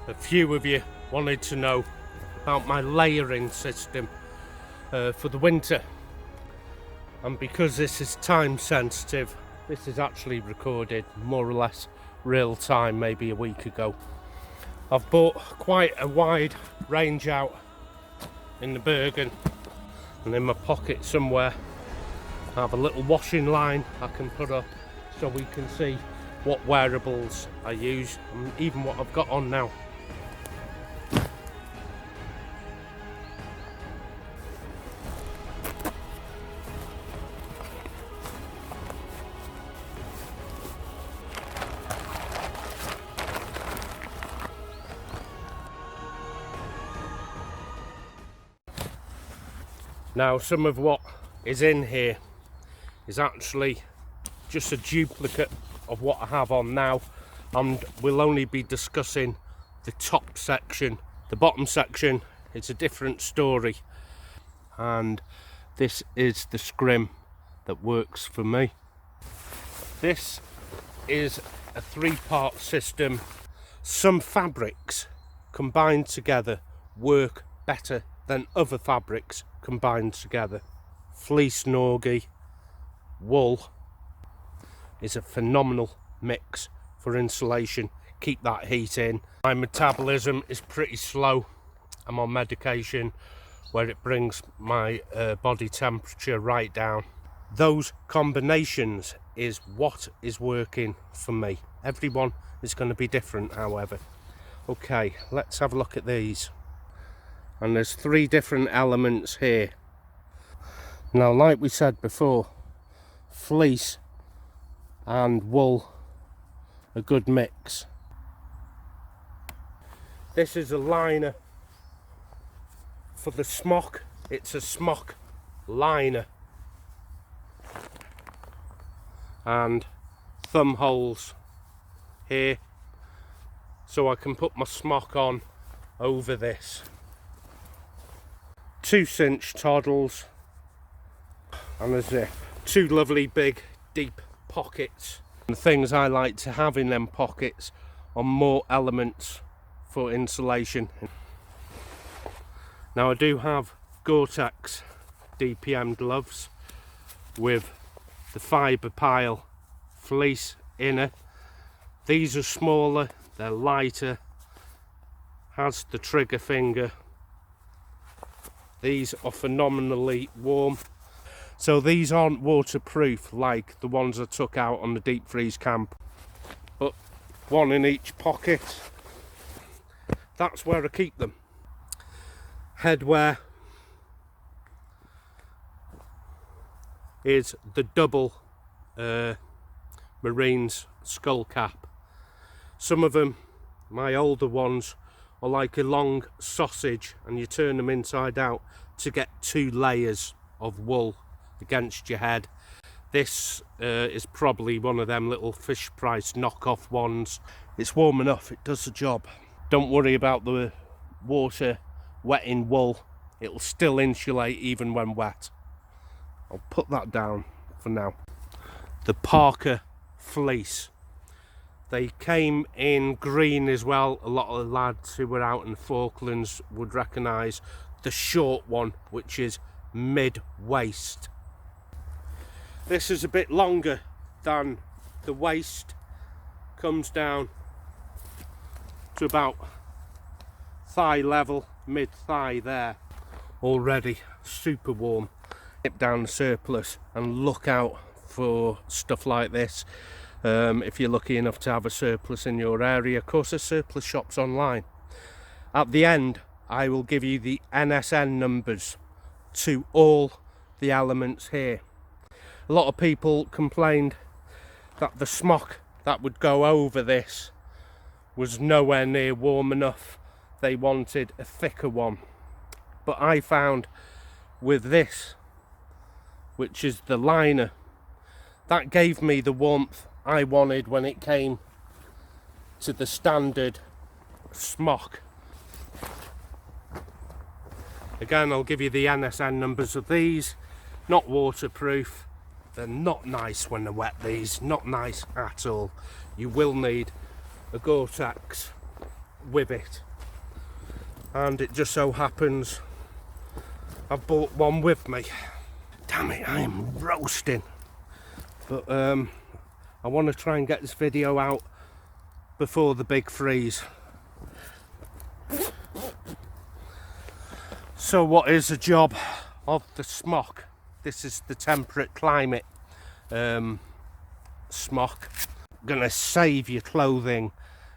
A few of you wanted to know about my layering system for the winter, and because this is time sensitive, this is actually recorded more or less real time, maybe a week ago. I've bought quite a wide range out in the Bergen, and in my pocket somewhere I have a little washing line I can put up so we can see what wearables I use and even what I've got on now. Now, some of what is in here is actually just a duplicate of what I have on now, and we'll only be discussing the top section. The bottom section is a different story, and this is the scrim that works for me. This is a three-part system. Some fabrics combined together work better than other fabrics combined together. Fleece norgi, wool is a phenomenal mix for insulation. Keep that heat in. My metabolism is pretty slow. I'm on medication where it brings my body temperature right down. Those combinations is what is working for me. Everyone is going to be different, however. Okay, let's have a look at these. And there's three different elements here. Now, like we said before, fleece and wool, a good mix. This is a liner for the smock. It's a smock liner, and thumb holes here so I can put my smock on over this. 2 cinch toddles and a zip. 2 lovely big deep pockets. The things I like to have in them pockets are more elements for insulation. Now, I do have Gore-tex DPM gloves with the fibre pile fleece inner. These are smaller, they're lighter, has the trigger finger. These are phenomenally warm. So these aren't waterproof like the ones I took out on the deep freeze camp, but one in each pocket. That's where I keep them. Headwear is the double Marines skull cap. Some of them, my older ones, are like a long sausage, and you turn them inside out to get 2 layers of wool against your head. This is probably one of them little fish price knockoff ones. It's warm enough, it does the job. Don't worry about the water wetting wool, it'll still insulate even when wet. I'll put that down for now. The Parker fleece. They came in green as well. A lot of the lads who were out in the Falklands would recognise the short one, which is mid-waist. This is a bit longer than the waist, comes down to about thigh level, mid-thigh there. Already super warm. Dip down the surplus and look out for stuff like this. If you're lucky enough to have a surplus in your area. Of course, there's surplus shops online. At the end, I will give you the NSN numbers to all the elements here. A lot of people complained that the smock that would go over this was nowhere near warm enough. They wanted a thicker one. But I found with this, which is the liner, that gave me the warmth I wanted when it came to the standard smock. Again, I'll give you the NSN numbers of these. Not waterproof. They're not nice when they're wet, these. Not nice at all. You will need a Gore-tex with it, and it just so happens I've bought one with me. Damn it, I am roasting, but I want to try and get this video out before the big freeze. So what is the job of the smock? This is the temperate climate smock. Gonna save your clothing.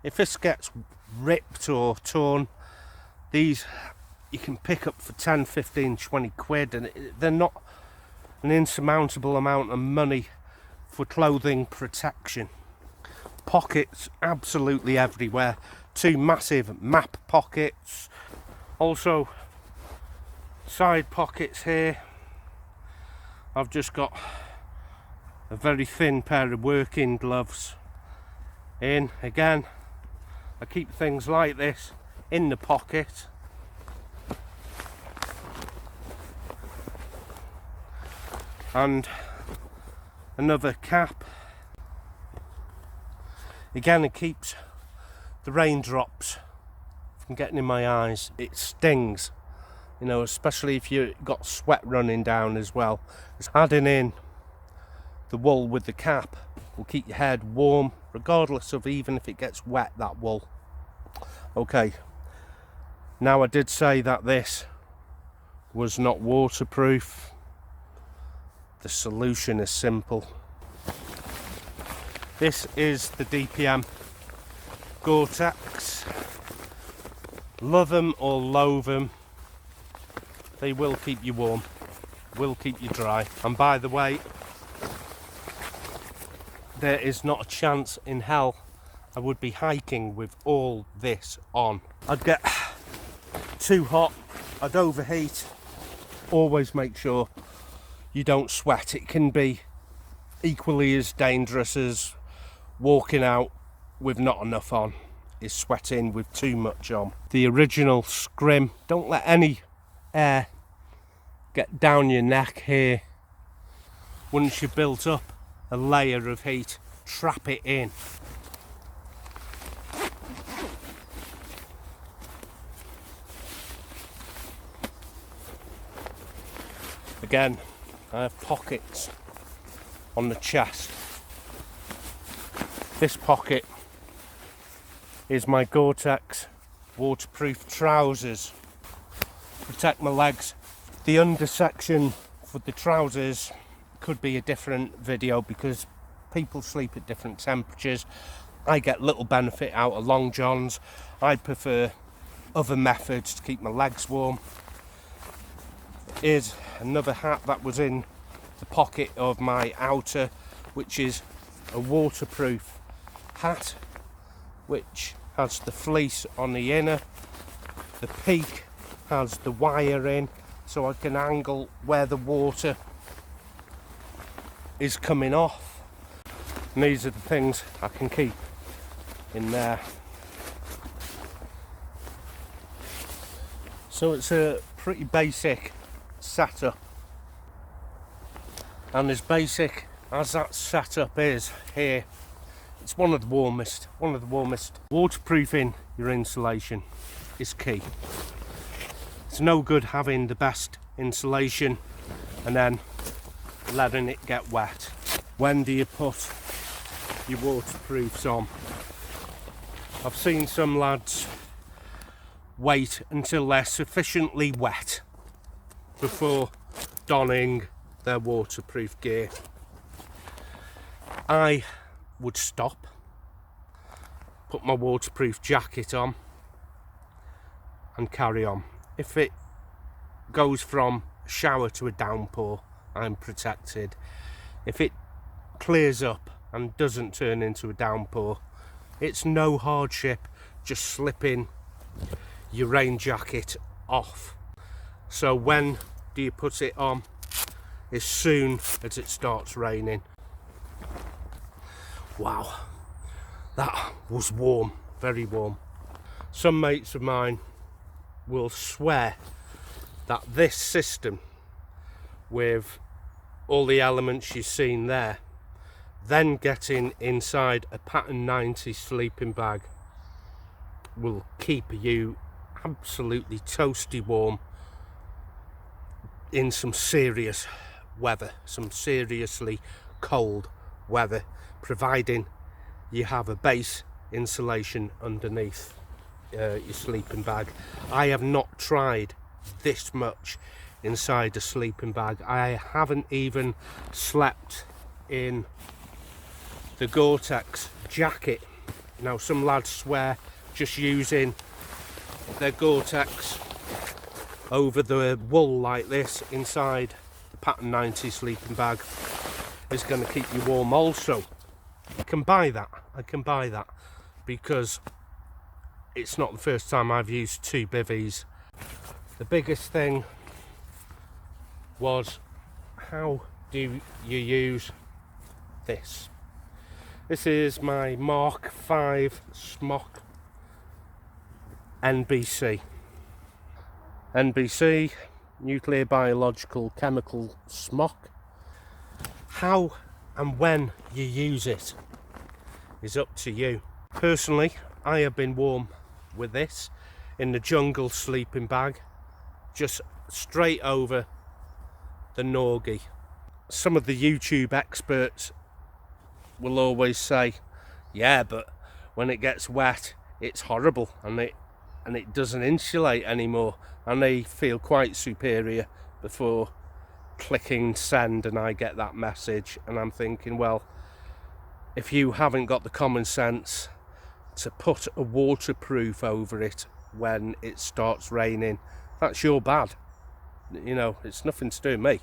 If this gets ripped or torn, these you can pick up for 10, 15, 20 quid, and they're not an insurmountable amount of money for clothing protection. Pockets absolutely everywhere. 2 massive map pockets, also side pockets here. I've just got a very thin pair of working gloves in. Again, I keep things like this in the pocket. And another cap. Again, it keeps the raindrops from getting in my eyes. It stings, you know, especially if you've got sweat running down as well. It's adding in the wool with the cap will keep your head warm, regardless of even if it gets wet, that wool. Okay, now I did say that this was not waterproof. The solution is simple. This is the DPM Gore-tex. Love them or loathe them, they will keep you warm, will keep you dry. And by the way, there is not a chance in hell I would be hiking with all this on. I'd get too hot, I'd overheat. Always make sure you don't sweat. It can be equally as dangerous as walking out with not enough on, is sweating with too much on. The original scrim, don't let any air get down your neck here. Once you've built up a layer of heat, trap it in. Again, I have pockets on the chest. This pocket is my Gore-tex waterproof trousers. Protect my legs. The undersection for the trousers could be a different video because people sleep at different temperatures. I get little benefit out of long johns. I prefer other methods to keep my legs warm. Here's another hat that was in the pocket of my outer, which is a waterproof hat, which has the fleece on the inner. The peak has the wire in, so I can angle where the water is coming off. And these are the things I can keep in there. So it's a pretty basic setup, and as basic as that setup is here, it's one of the warmest. Waterproofing your insulation is key. It's no good having the best insulation and then letting it get wet. When do you put your waterproofs on? I've seen some lads wait until they're sufficiently wet before donning their waterproof gear. I would stop, put my waterproof jacket on and carry on. If it goes from a shower to a downpour, I'm protected. If it clears up and doesn't turn into a downpour, it's no hardship just slipping your rain jacket off. So when do you put it on? As soon as it starts raining. Wow, that was warm, very warm. Some mates of mine will swear that this system, with all the elements you've seen there, then getting inside a pattern 90 sleeping bag will keep you absolutely toasty warm in some serious weather, some seriously cold weather, providing you have a base insulation underneath your sleeping bag. I have not tried this much inside a sleeping bag. I haven't even slept in the Gore-tex jacket. Now, some lads swear just using their Gore-tex over the wool like this inside the Pattern 90 sleeping bag is going to keep you warm also. I can buy that, because it's not the first time I've used two bivvies. The biggest thing was, how do you use this? This is my Mark V Smock NBC. NBC, nuclear biological chemical smock. How and when you use it is up to you. Personally, I have been warm with this in the jungle sleeping bag, just straight over the norgi. Some of the YouTube experts will always say, yeah, but when it gets wet it's horrible and it doesn't insulate anymore, and they feel quite superior before clicking send, and I get that message and I'm thinking, well, if you haven't got the common sense to put a waterproof over it when it starts raining, that's your bad. You know, it's nothing to do with me.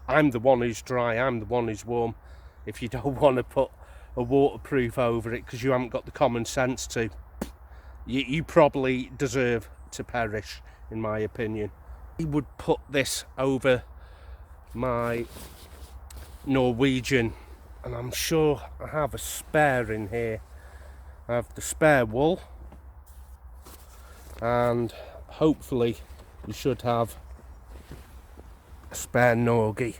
I'm the one who's dry, I'm the one who's warm. If you don't want to put a waterproof over it because you haven't got the common sense to, you probably deserve to perish, in my opinion. I would put this over my Norwegian, and I'm sure I have a spare in here. I have the spare wool, and hopefully you should have a spare norgi.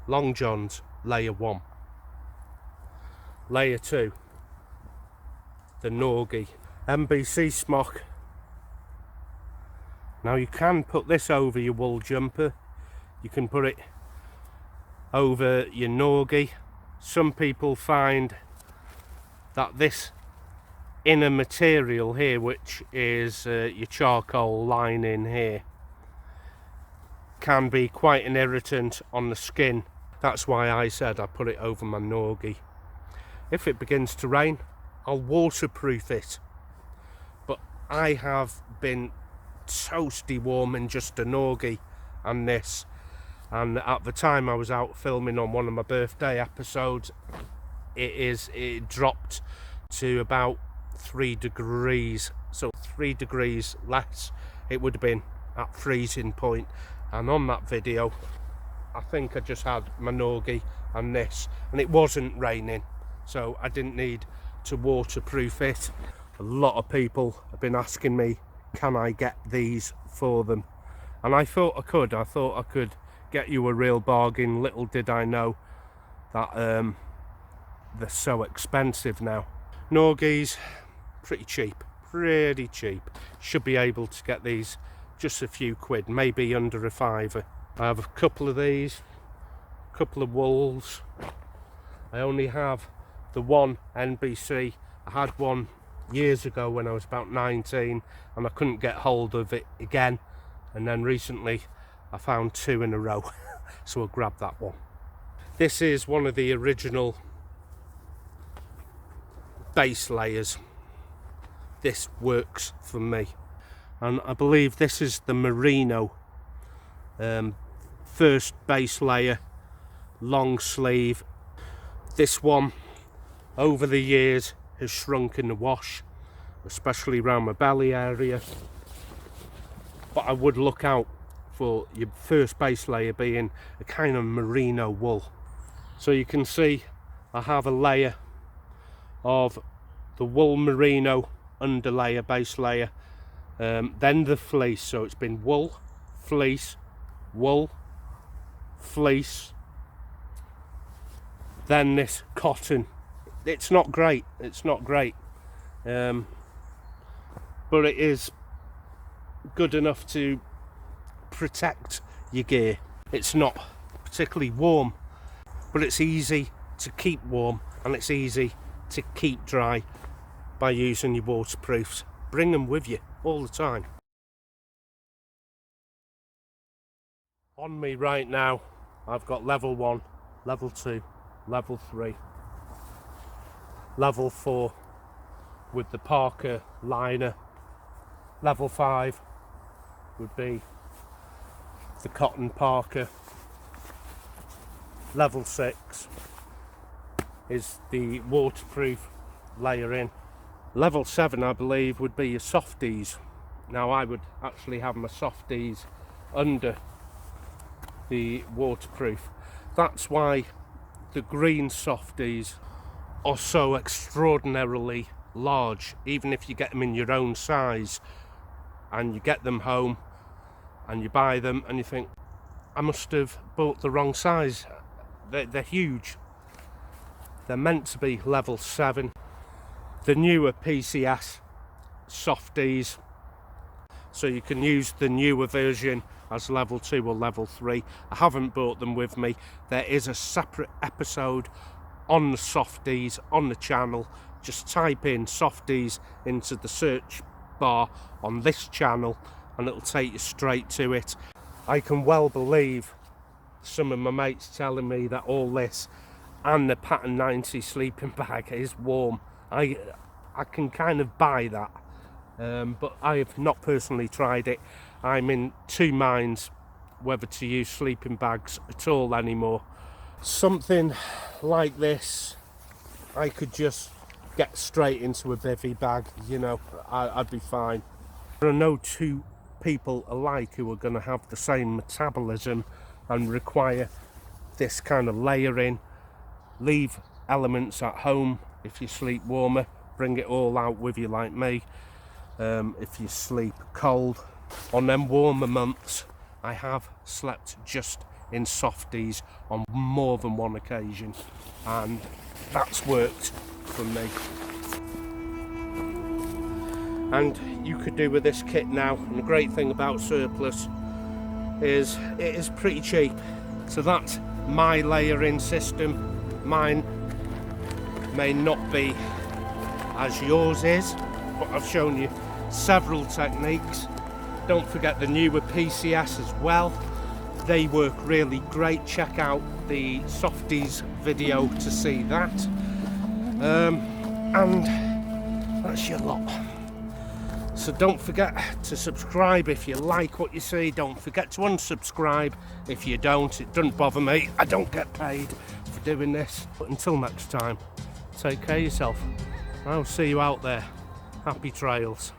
Long johns, layer 1. Layer 2, the norgi. NBC smock. Now you can put this over your wool jumper, you can put it over your norgi. Some people find that this inner material here, which is your charcoal lining here, can be quite an irritant on the skin. That's why I said I put it over my norgi. If it begins to rain, I'll waterproof it, but I have been toasty warm in just a norgi and this, and at the time I was out filming on one of my birthday episodes, it dropped to about 3 degrees, so 3 degrees less it would have been at freezing point. And on that video I think I just had my norgi and this, and it wasn't raining, so I didn't need to waterproof it. A lot of people have been asking me, can I get these for them? And I thought I could get you a real bargain. Little did I know that they're so expensive now. Norgis, pretty cheap. Should be able to get these just a few quid, maybe under a £5. I have a couple of these, a couple of wools. I only have the one NBC. I had one years ago when I was about 19 and I couldn't get hold of it again, and then recently I found 2 in a row so I grabbed that one. This is one of the original base layers. This works for me, and I believe this is the merino first base layer, long sleeve. This one over the years has shrunk in the wash, especially around my belly area, but I would look out for your first base layer being a kind of merino wool. So you can see I have a layer of the wool merino underlayer, base layer, then the fleece. So it's been wool, fleece, then this cotton. It's not great, but it is good enough to protect your gear. It's not particularly warm, but it's easy to keep warm and it's easy to keep dry by using your waterproofs. Bring them with you all the time. On me right now, I've got level 1, level 2, level 3, level 4 with the Parker liner. Level 5 would be the cotton Parker. Level 6 is the waterproof layer in. Level 7, I believe, would be your softies. Now I would actually have my softies under the waterproof. That's why the green softies are so extraordinarily large, even if you get them in your own size and you get them home and you buy them and you think, I must have bought the wrong size. They're huge. They're meant to be level 7. The newer PCS softies, so you can use the newer version as level 2 or level 3. I haven't brought them with me. There is a separate episode on the softies on the channel. Just type in softies into the search bar on this channel and it'll take you straight to it. I can well believe some of my mates telling me that all this and the Pattern 90 sleeping bag is warm. I can kind of buy that, but I have not personally tried it. I'm in two minds whether to use sleeping bags at all anymore. Something like this, I could just get straight into a bivvy bag, you know, I'd be fine. There are no two people alike who are going to have the same metabolism and require this kind of layering. Leave elements at home if you sleep warmer, bring it all out with you like me. If you sleep cold, on them warmer months, I have slept just in softies on more than one occasion, and that's worked for me. And you could do with this kit now, and the great thing about surplus is it is pretty cheap. So that's my layering system. Mine may not be as yours is, but I've shown you several techniques. Don't forget the newer PCS as well. They work really great. Check out the softies video to see that. And that's your lot. So don't forget to subscribe if you like what you see. Don't forget to unsubscribe if you don't. It doesn't bother me. I don't get paid for doing this. But until next time, take care of yourself. I'll see you out there. Happy trails.